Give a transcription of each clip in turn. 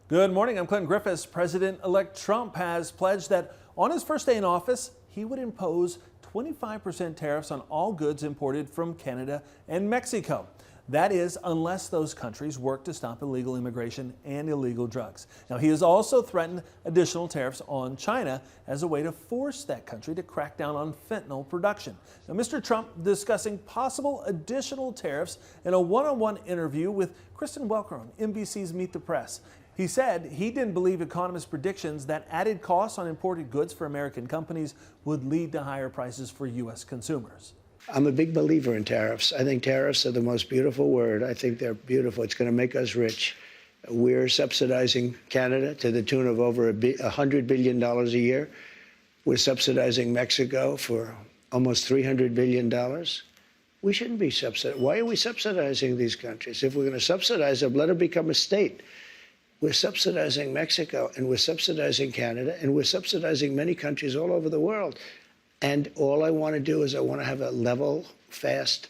Good morning. I'm Clinton Griffiths. President-elect Trump has pledged that on his first day in office, he would impose 25% tariffs on all goods imported from Canada and Mexico. That is, unless those countries work to stop illegal immigration and illegal drugs. Now, he has also threatened additional tariffs on China as a way to force that country to crack down on fentanyl production. Now, Mr. Trump discussing possible additional tariffs in a one-on-one interview with Kristen Welker on NBC's Meet the Press. He said he didn't believe economists' predictions that added costs on imported goods for American companies would lead to higher prices for U.S. consumers. I'm a big believer in tariffs. I think tariffs are the most beautiful word. I think they're beautiful. It's going to make us rich. We're subsidizing Canada to the tune of over $100 billion a year. We're subsidizing Mexico for almost $300 billion. We shouldn't be subsidizing. Why are we subsidizing these countries? If we're going to subsidize them, let them become a state. We're subsidizing Mexico, and we're subsidizing Canada, and we're subsidizing many countries all over the world. And all I want to do is I want to have a level, fast,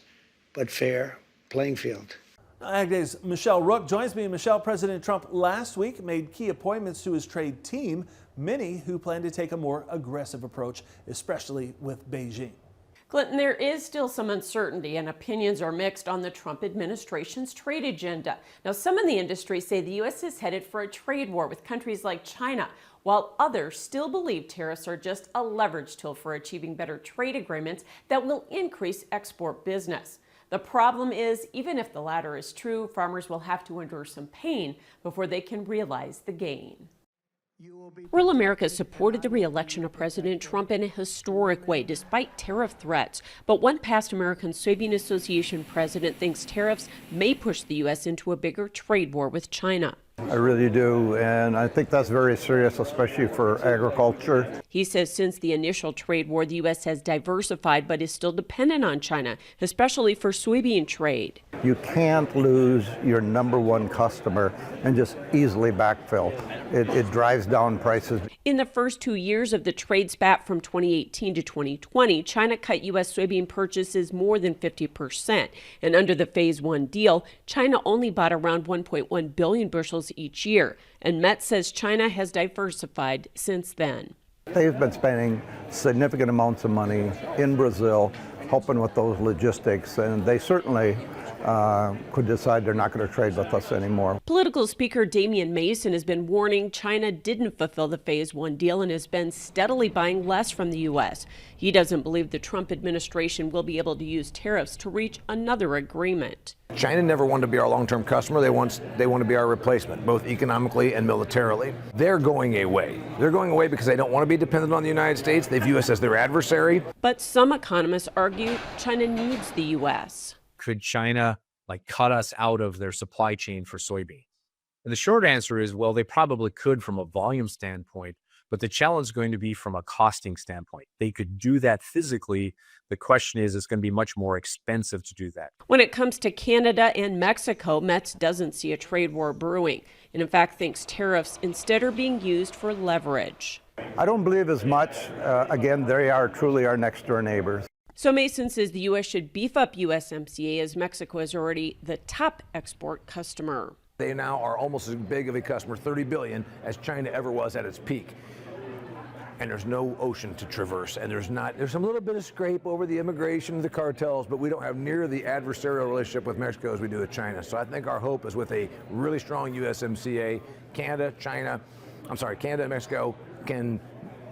but fair playing field. Ag Day's Michelle Rook joins me. Michelle, President Trump last week made key appointments to his trade team, many who plan to take a more aggressive approach, especially with Beijing. Clinton, there is still some uncertainty and opinions are mixed on the Trump administration's trade agenda. Now, some in the industry say the U.S. is headed for a trade war with countries like China, while others still believe tariffs are just a leverage tool for achieving better trade agreements that will increase export business. The problem is, even if the latter is true, farmers will have to endure some pain before they can realize the gain. Rural America supported the re-election of President Trump in a historic way, despite tariff threats. But one past American Soybean Association president thinks tariffs may push the U.S. into a bigger trade war with China. I really do, and I think that's very serious, especially for agriculture. He says since the initial trade war, the U.S. has diversified but is still dependent on China, especially for soybean trade. You can't lose your number one customer and just easily backfill. It drives down prices. In the first 2 years of the trade spat from 2018 to 2020, China cut U.S. soybean purchases more than 50%. And under the Phase 1 deal, China only bought around 1.1 billion bushels each year. And Met says China has diversified since then. They've been spending significant amounts of money in Brazil, helping with those logistics, and they certainly could decide they're not going to trade with us anymore. Political Speaker Damian Mason has been warning China didn't fulfill the Phase 1 deal and has been steadily buying less from the U.S. He doesn't believe the Trump administration will be able to use tariffs to reach another agreement. China never wanted to be our long-term customer. They want to be our replacement, both economically and militarily. They're going away. They're going away because they don't want to be dependent on the United States. They view us as their adversary. But some economists argue China needs the U.S. Could China cut us out of their supply chain for soybean? And the short answer is, well, they probably could from a volume standpoint, but the challenge is going to be from a costing standpoint. They could do that physically. The question is, it's going to be much more expensive to do that. When it comes to Canada and Mexico, Metz doesn't see a trade war brewing, and in fact thinks tariffs instead are being used for leverage. I don't believe as much. Again, they are truly our next door neighbors. So Mason says the U.S. should beef up USMCA as Mexico is already the top export customer. They now are almost as big of a customer, 30 billion, as China ever was at its peak. And there's no ocean to traverse, and there's some little bit of scrape over the immigration, the cartels, but we don't have near the adversarial relationship with Mexico as we do with China. So I think our hope is with a really strong USMCA, Canada and Mexico can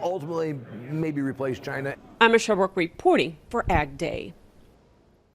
ultimately maybe replace China. I'm Michelle Rook reporting for Ag Day.